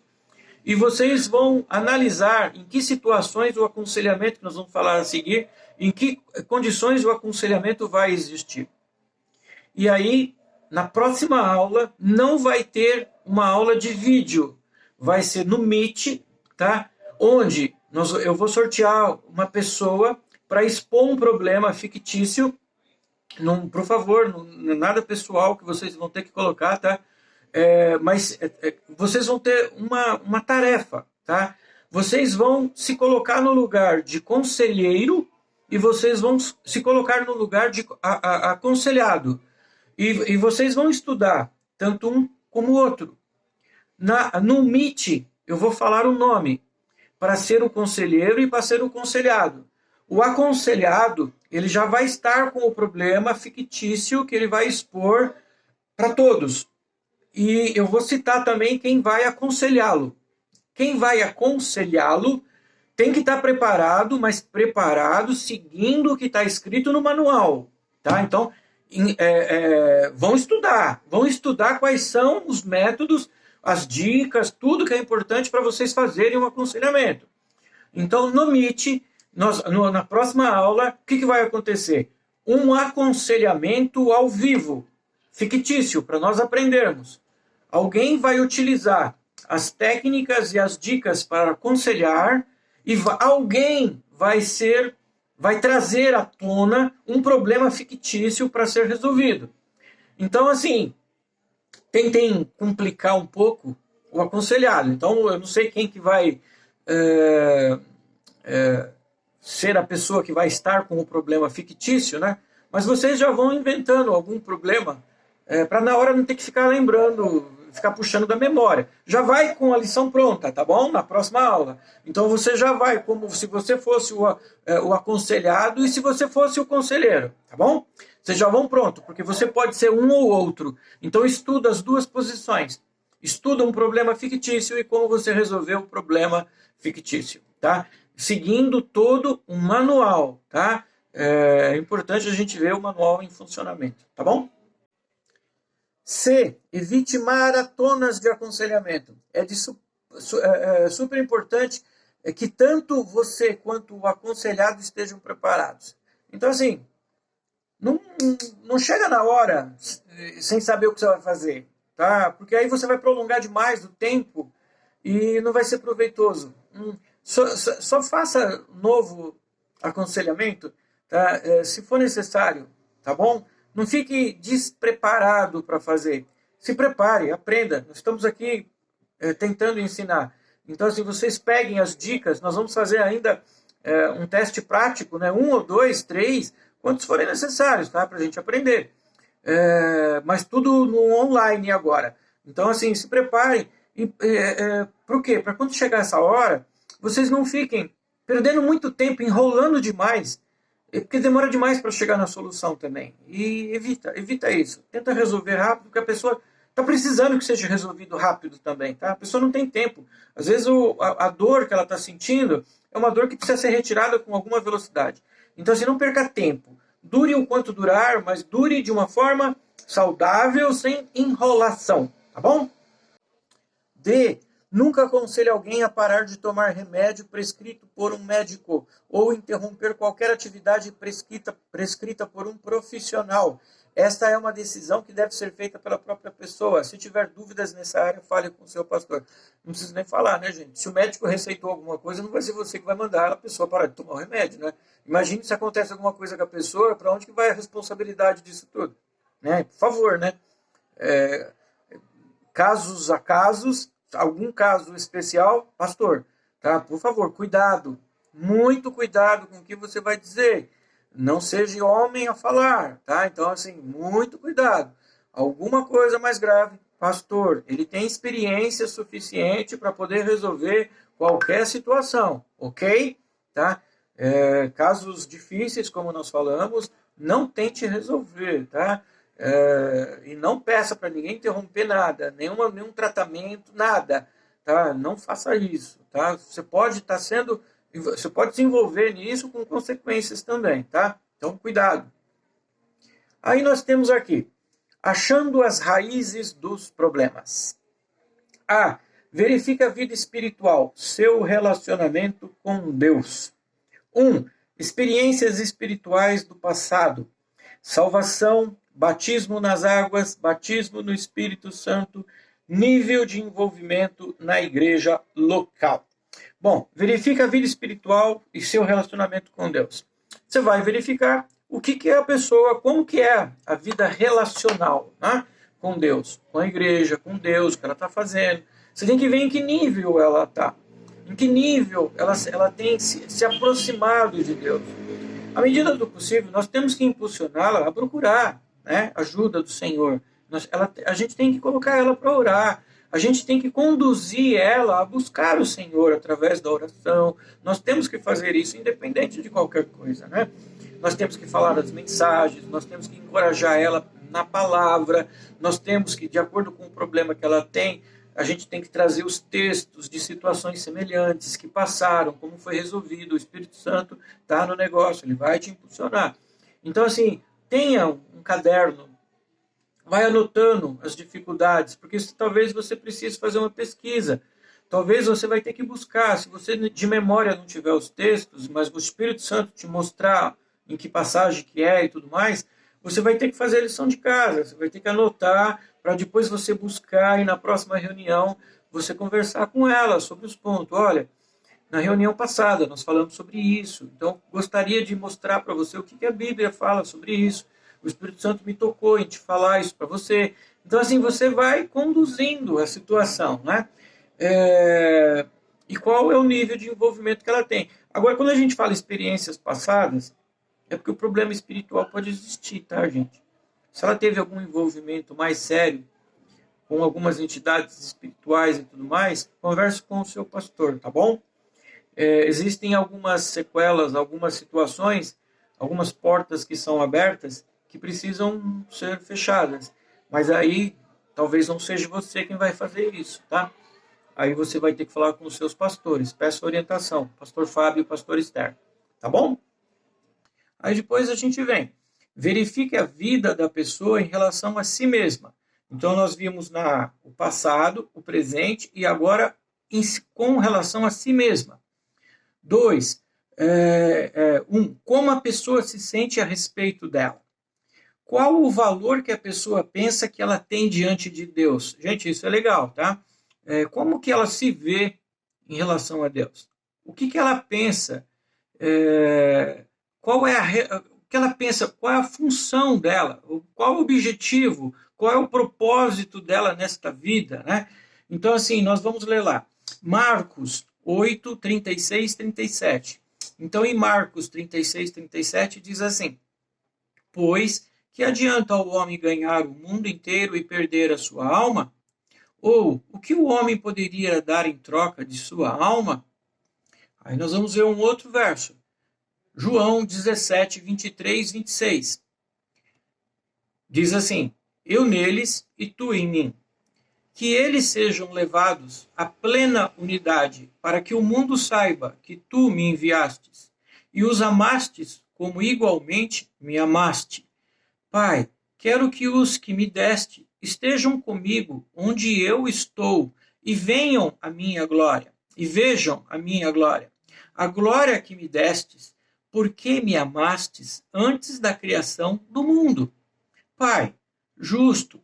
e vocês vão analisar em que situações o aconselhamento, que nós vamos falar a seguir, em que condições o aconselhamento vai existir. E aí, na próxima aula, não vai ter uma aula de vídeo, vai ser no Meet, tá? Onde eu vou sortear uma pessoa para expor um problema fictício. Não, por favor, não é nada pessoal que vocês vão ter que colocar, tá? Mas vocês vão ter uma tarefa, tá? Vocês vão se colocar no lugar de conselheiro e vocês vão se colocar no lugar de aconselhado. E vocês vão estudar, tanto um como o outro. No Meet, eu vou falar o nome, para ser o conselheiro e para ser o conselhado. O aconselhado, ele já vai estar com o problema fictício que ele vai expor para todos. E eu vou citar também quem vai aconselhá-lo. Quem vai aconselhá-lo tem que estar preparado, mas preparado seguindo o que está escrito no manual. Tá? Então, vão estudar quais são os métodos, as dicas, tudo que é importante para vocês fazerem um aconselhamento. Então, no Meet, na próxima aula, o que vai acontecer? Um aconselhamento ao vivo, fictício, para nós aprendermos. Alguém vai utilizar as técnicas e as dicas para aconselhar e alguém vai trazer à tona um problema fictício para ser resolvido. Então, assim, tentem complicar um pouco o aconselhado. Então, eu não sei quem que vai ser a pessoa que vai estar com o problema fictício, né? Mas vocês já vão inventando algum problema para na hora não ter que ficar lembrando, ficar puxando da memória. Já vai com a lição pronta, tá bom? Na próxima aula. Então você já vai como se você fosse o aconselhado e se você fosse o conselheiro, tá bom? Vocês já vão pronto, porque você pode ser um ou outro. Então estuda as duas posições. Estuda um problema fictício e como você resolveu o problema fictício, tá? Seguindo todo um manual, tá? É importante a gente ver o manual em funcionamento, tá bom? C. Evite maratonas de aconselhamento. É super importante que tanto você quanto o aconselhado estejam preparados. Então, assim, não chega na hora sem saber o que você vai fazer, tá? Porque aí você vai prolongar demais o tempo e não vai ser proveitoso. Só faça novo aconselhamento, tá? Se for necessário, tá bom? Não fique despreparado para fazer. Se prepare, aprenda. Nós estamos aqui tentando ensinar. Então, se vocês peguem as dicas, nós vamos fazer ainda um teste prático, né? 1 ou 2, 3, quantos forem necessários, tá? Para a gente aprender. Mas tudo no online agora. Então, assim, se preparem. Para o quê? Para quando chegar essa hora, vocês não fiquem perdendo muito tempo, enrolando demais, porque demora demais para chegar na solução também. E evita isso. Tenta resolver rápido, porque a pessoa está precisando que seja resolvido rápido também. Tá? A pessoa não tem tempo. Às vezes a dor que ela está sentindo é uma dor que precisa ser retirada com alguma velocidade. Então, assim, não perca tempo. Dure o quanto durar, mas dure de uma forma saudável, sem enrolação. Tá bom? D. Nunca aconselhe alguém a parar de tomar remédio prescrito por um médico ou interromper qualquer atividade prescrita por um profissional. Esta é uma decisão que deve ser feita pela própria pessoa. Se tiver dúvidas nessa área, fale com o seu pastor. Não preciso nem falar, né, gente? Se o médico receitou alguma coisa, não vai ser você que vai mandar a pessoa parar de tomar o remédio, né? Imagine se acontece alguma coisa com a pessoa, para onde que vai a responsabilidade disso tudo? Né? Por favor, né? Casos a casos, algum caso especial, pastor, tá? Por favor, cuidado, muito cuidado com o que você vai dizer. Não seja homem a falar, tá? Então, assim, muito cuidado. Alguma coisa mais grave, pastor, ele tem experiência suficiente para poder resolver qualquer situação, ok? Tá? Casos difíceis, como nós falamos, não tente resolver, tá? E não peça para ninguém interromper nada, nenhum tratamento, nada, tá? Não faça isso, tá? Você pode se envolver nisso com consequências também, tá? Então, cuidado. Aí nós temos aqui, achando as raízes dos problemas. A. Verifica a vida espiritual, seu relacionamento com Deus. 1. Experiências espirituais do passado. Salvação, batismo nas águas, batismo no Espírito Santo, nível de envolvimento na igreja local. Bom, verifica a vida espiritual e seu relacionamento com Deus. Você vai verificar o que é a pessoa, como que é a vida relacional, né? Com Deus, com a igreja, com Deus, o que ela está fazendo. Você tem que ver em que nível ela está, em que nível ela tem se aproximado de Deus. À medida do possível, nós temos que impulsioná-la a procurar, né, ajuda do Senhor. A gente tem que colocar ela para orar. A gente tem que conduzir ela a buscar o Senhor através da oração. Nós temos que fazer isso independente de qualquer coisa, né? Nós temos que falar as mensagens, nós temos que encorajar ela na palavra, nós temos que, de acordo com o problema que ela tem, a gente tem que trazer os textos de situações semelhantes que passaram, como foi resolvido. O Espírito Santo está no negócio, ele vai te impulsionar. Então, assim, tenha um caderno, vai anotando as dificuldades, porque talvez você precise fazer uma pesquisa. Talvez você vai ter que buscar, se você de memória não tiver os textos, mas o Espírito Santo te mostrar em que passagem que é e tudo mais, você vai ter que fazer a lição de casa, você vai ter que anotar para depois você buscar e na próxima reunião você conversar com ela sobre os pontos. Olha, na reunião passada nós falamos sobre isso, então gostaria de mostrar para você o que a Bíblia fala sobre isso. O Espírito Santo me tocou em te falar isso para você. Então, assim, você vai conduzindo a situação, né? E qual é o nível de envolvimento que ela tem. Agora, quando a gente fala experiências passadas, é porque o problema espiritual pode existir, tá, gente? Se ela teve algum envolvimento mais sério com algumas entidades espirituais e tudo mais, converse com o seu pastor, tá bom? Existem algumas sequelas, algumas situações, algumas portas que são abertas que precisam ser fechadas. Mas aí, talvez não seja você quem vai fazer isso, tá? Aí você vai ter que falar com os seus pastores. Peça orientação, pastor Fábio e pastor Esther, tá bom? Aí depois a gente vem. Verifique a vida da pessoa em relação a si mesma. Então nós vimos o passado, o presente e agora com relação a si mesma. 2. Como a pessoa se sente a respeito dela. Qual o valor que a pessoa pensa que ela tem diante de Deus? Gente, isso é legal, tá? Como que ela se vê em relação a Deus? O que ela pensa? Qual é o que ela pensa? Qual é a função dela? Qual o objetivo? Qual é o propósito dela nesta vida, né? Então, assim, nós vamos ler lá. Marcos 8, 36, 37. Então, em Marcos 36, 37, diz assim: pois que adianta ao homem ganhar o mundo inteiro e perder a sua alma? Ou o que o homem poderia dar em troca de sua alma? Aí nós vamos ver um outro verso. João 17, 23, 26. Diz assim: eu neles e tu em mim. Que eles sejam levados à plena unidade, para que o mundo saiba que tu me enviastes e os amastes como igualmente me amaste. Pai, quero que os que me deste estejam comigo onde eu estou e venham a minha glória, e vejam a minha glória. A glória que me destes, porque me amastes antes da criação do mundo. Pai, justo,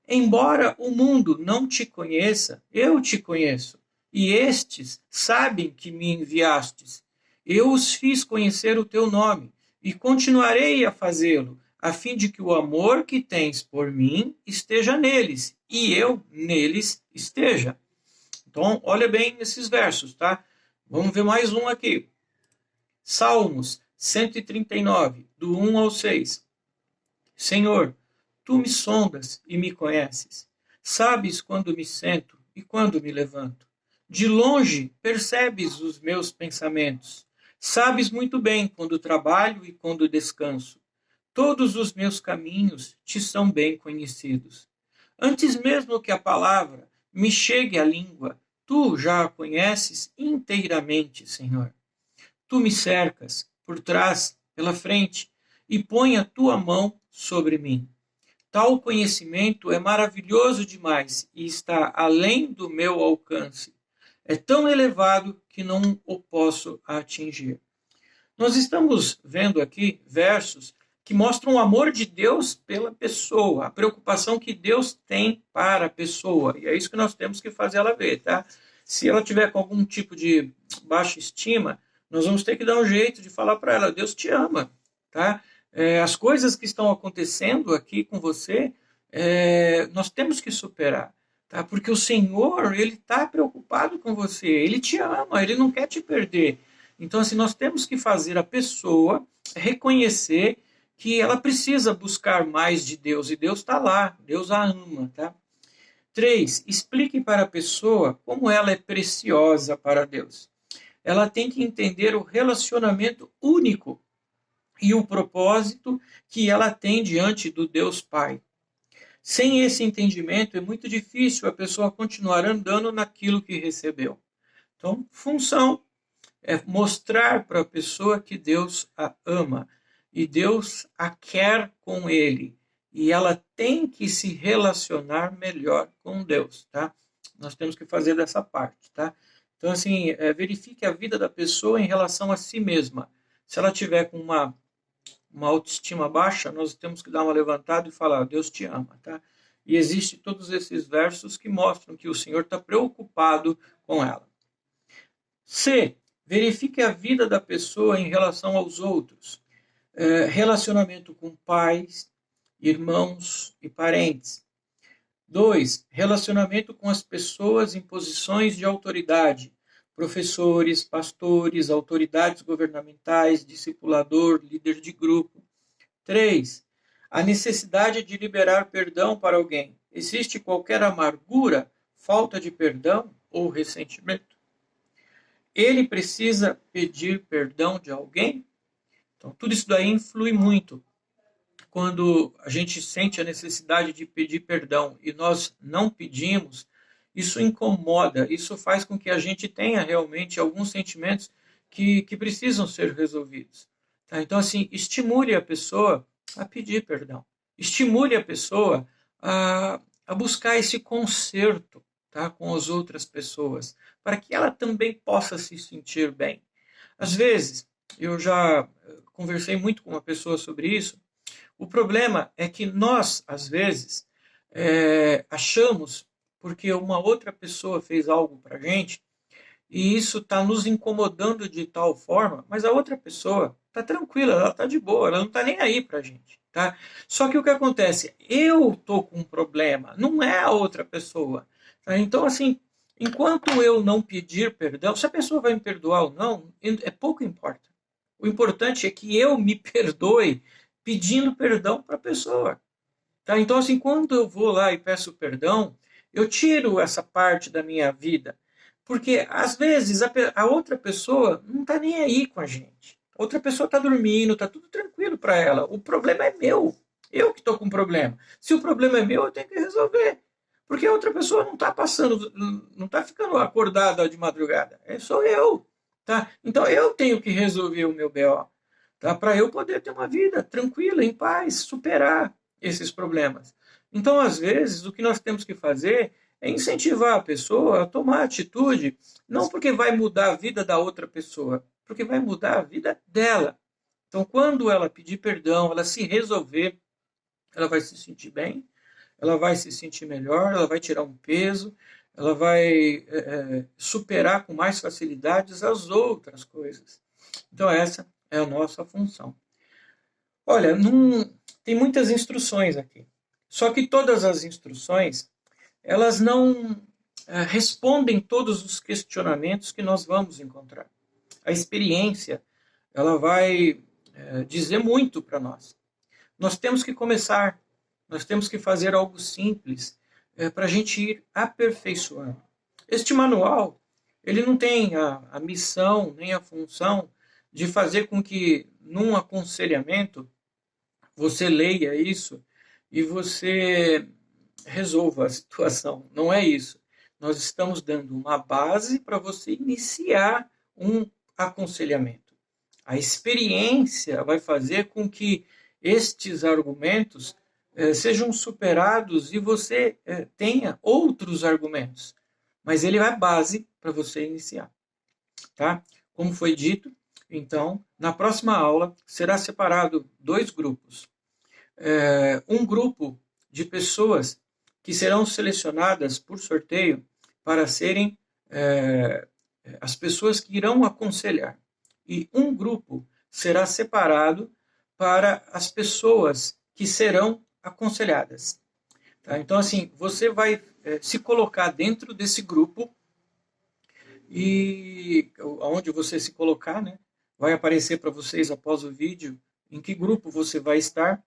embora o mundo não te conheça, eu te conheço, e estes sabem que me enviastes. Eu os fiz conhecer o teu nome, e continuarei a fazê-lo, a fim de que o amor que tens por mim esteja neles, e eu neles esteja. Então, olha bem esses versos, tá? Vamos ver mais um aqui. Salmos 139, do 1 ao 6. Senhor, tu me sondas e me conheces. Sabes quando me sento e quando me levanto. De longe percebes os meus pensamentos. Sabes muito bem quando trabalho e quando descanso. Todos os meus caminhos te são bem conhecidos. Antes mesmo que a palavra me chegue à língua, tu já a conheces inteiramente, Senhor. Tu me cercas por trás, pela frente, e põe a tua mão sobre mim. Tal conhecimento é maravilhoso demais e está além do meu alcance. É tão elevado que não o posso atingir. Nós estamos vendo aqui versos que mostram o amor de Deus pela pessoa, a preocupação que Deus tem para a pessoa. E é isso que nós temos que fazer ela ver, tá? Se ela tiver com algum tipo de baixa estima, nós vamos ter que dar um jeito de falar para ela: Deus te ama, tá? As coisas que estão acontecendo aqui com você, nós temos que superar, tá? Porque o Senhor, Ele está preocupado com você, Ele te ama, Ele não quer te perder. Então, assim, nós temos que fazer a pessoa reconhecer que ela precisa buscar mais de Deus, e Deus está lá, Deus a ama, tá? 3, explique para a pessoa como ela é preciosa para Deus. Ela tem que entender o relacionamento único e o propósito que ela tem diante do Deus Pai. Sem esse entendimento, é muito difícil a pessoa continuar andando naquilo que recebeu. Então, função é mostrar para a pessoa que Deus a ama e Deus a quer com ele. E ela tem que se relacionar melhor com Deus, tá? Nós temos que fazer dessa parte, tá? Então, assim, verifique a vida da pessoa em relação a si mesma. Se ela tiver com uma autoestima baixa, nós temos que dar uma levantada e falar, Deus te ama, tá? E existem todos esses versos que mostram que o Senhor está preocupado com ela. C, verifique a vida da pessoa em relação aos outros. Relacionamento com pais, irmãos e parentes. 2, relacionamento com as pessoas em posições de autoridade, professores, pastores, autoridades governamentais, discipulador, líder de grupo. 3, a necessidade de liberar perdão para alguém. Existe qualquer amargura, falta de perdão ou ressentimento? Ele precisa pedir perdão de alguém? Então, tudo isso daí influi muito. Quando a gente sente a necessidade de pedir perdão e nós não pedimos, isso incomoda, isso faz com que a gente tenha realmente alguns sentimentos que precisam ser resolvidos. Tá? Então, assim, estimule a pessoa a pedir perdão. Estimule a pessoa a buscar esse conserto, tá, com as outras pessoas, para que ela também possa se sentir bem. Às vezes, eu já conversei muito com uma pessoa sobre isso. O problema é que nós, às vezes, achamos, porque uma outra pessoa fez algo para a gente, e isso está nos incomodando de tal forma, mas a outra pessoa está tranquila, ela está de boa, ela não está nem aí para a gente. Tá? Só que o que acontece? Eu estou com um problema, não é a outra pessoa. Tá? Então, assim, enquanto eu não pedir perdão, se a pessoa vai me perdoar ou não, pouco importa. O importante é que eu me perdoe pedindo perdão para a pessoa. Tá? Então, assim, quando eu vou lá e peço perdão, eu tiro essa parte da minha vida. Porque, às vezes, a outra pessoa não está nem aí com a gente. A outra pessoa está dormindo, está tudo tranquilo para ela. O problema é meu. Eu que estou com problema. Se o problema é meu, eu tenho que resolver. Porque a outra pessoa não está passando, não está ficando acordada de madrugada. Sou eu. Tá? Então, eu tenho que resolver o meu BO. Tá? Para eu poder ter uma vida tranquila, em paz, superar esses problemas. Então, às vezes, o que nós temos que fazer é incentivar a pessoa a tomar atitude, não porque vai mudar a vida da outra pessoa, porque vai mudar a vida dela. Então, quando ela pedir perdão, ela se resolver, ela vai se sentir bem, ela vai se sentir melhor, ela vai tirar um peso, ela vai superar com mais facilidades as outras coisas. Então, essa é a nossa função. Olha, tem muitas instruções aqui. Só que todas as instruções, elas não respondem todos os questionamentos que nós vamos encontrar. A experiência, ela vai dizer muito para nós. Nós temos que começar, nós temos que fazer algo simples para a gente ir aperfeiçoando. Este manual, ele não tem a missão nem a função de fazer com que, num aconselhamento, você leia isso e você resolva a situação. Não é isso. Nós estamos dando uma base para você iniciar um aconselhamento. A experiência vai fazer com que estes argumentos sejam superados e você tenha outros argumentos. Mas ele é a base para você iniciar. Tá? Como foi dito, então, na próxima aula será separado 2 grupos. Um grupo de pessoas que serão selecionadas por sorteio para serem as pessoas que irão aconselhar. E um grupo será separado para as pessoas que serão aconselhadas. Tá? Então, assim, você vai se colocar dentro desse grupo e onde você se colocar, né? vai aparecer para vocês após o vídeo em que grupo você vai estar,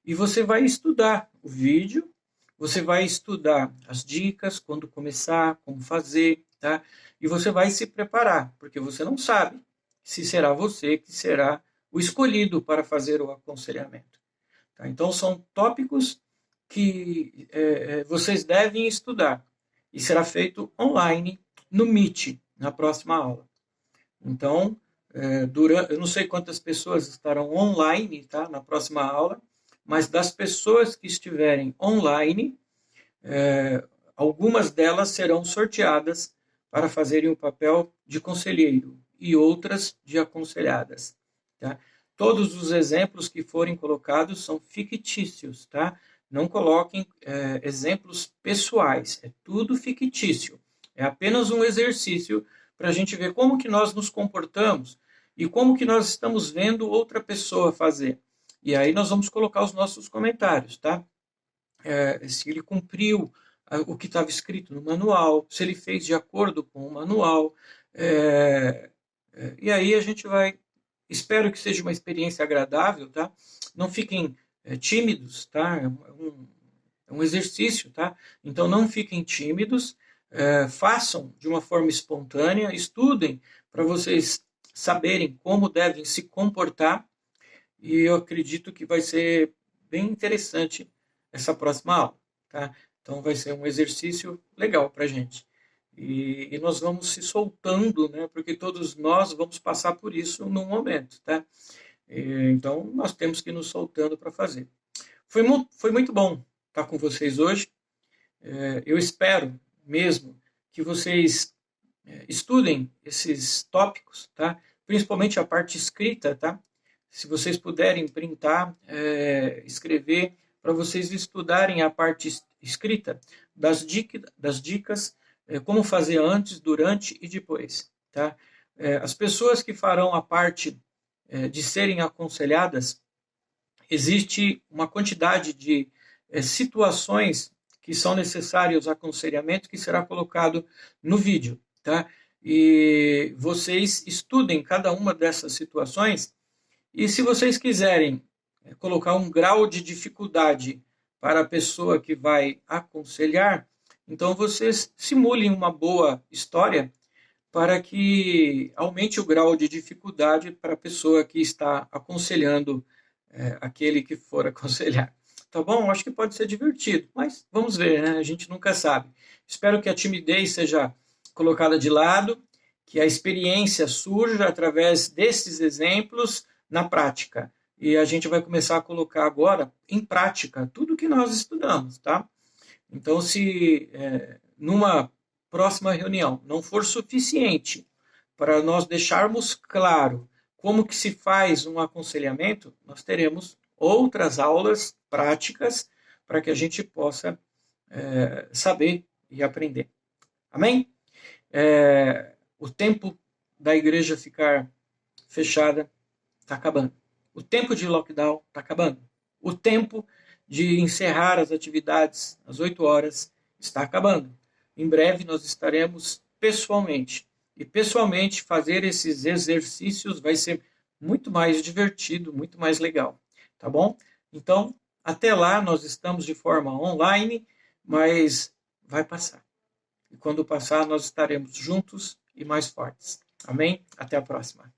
e você vai estudar o vídeo, você vai estudar as dicas, quando começar, como fazer, tá? E você vai se preparar, porque você não sabe se será você que será o escolhido para fazer o aconselhamento. Tá? Então, são tópicos que vocês devem estudar, e será feito online no Meet, na próxima aula. Então, eu não sei quantas pessoas estarão online, tá, na próxima aula, mas das pessoas que estiverem online, algumas delas serão sorteadas para fazerem o papel de conselheiro e outras de aconselhadas. Tá? Todos os exemplos que forem colocados são fictícios, tá? Não coloquem exemplos pessoais, é tudo fictício. É apenas um exercício para a gente ver como que nós nos comportamos e como que nós estamos vendo outra pessoa fazer. E aí nós vamos colocar os nossos comentários, tá? Se ele cumpriu o que estava escrito no manual, se ele fez de acordo com o manual. E aí a gente vai... Espero que seja uma experiência agradável, tá? Não fiquem tímidos, tá? É um exercício, tá? Então não fiquem tímidos, façam de uma forma espontânea, estudem para vocês saberem como devem se comportar, e eu acredito que vai ser bem interessante essa próxima aula, tá? Então vai ser um exercício legal para a gente. E nós vamos se soltando, né? Porque todos nós vamos passar por isso num momento, tá? Então nós temos que ir nos soltando para fazer. Foi muito bom estar com vocês hoje. Eu espero mesmo que vocês estudem esses tópicos, tá? Principalmente a parte escrita, tá? Se vocês puderem printar, escrever, para vocês estudarem a parte escrita das dicas, como fazer antes, durante e depois, tá? As pessoas que farão a parte de serem aconselhadas, existe uma quantidade de situações que são necessários aconselhamento que será colocado no vídeo, tá? E vocês estudem cada uma dessas situações, e se vocês quiserem colocar um grau de dificuldade para a pessoa que vai aconselhar, então vocês simulem uma boa história para que aumente o grau de dificuldade para a pessoa que está aconselhando aquele que for aconselhar. Tá bom? Acho que pode ser divertido, mas vamos ver, né? A gente nunca sabe. Espero que a timidez seja colocada de lado, que a experiência surja através desses exemplos na prática. E a gente vai começar a colocar agora em prática tudo que nós estudamos, tá? Então, se numa próxima reunião não for suficiente para nós deixarmos claro como que se faz um aconselhamento, nós teremos outras aulas práticas para que a gente possa saber e aprender. Amém? O tempo da igreja ficar fechada está acabando. O tempo de lockdown está acabando. O tempo de encerrar as atividades às 8 horas está acabando. Em breve nós estaremos pessoalmente. E pessoalmente fazer esses exercícios vai ser muito mais divertido, muito mais legal. Tá bom? Então, até lá nós estamos de forma online, mas vai passar. E quando passar, nós estaremos juntos e mais fortes. Amém? Até a próxima.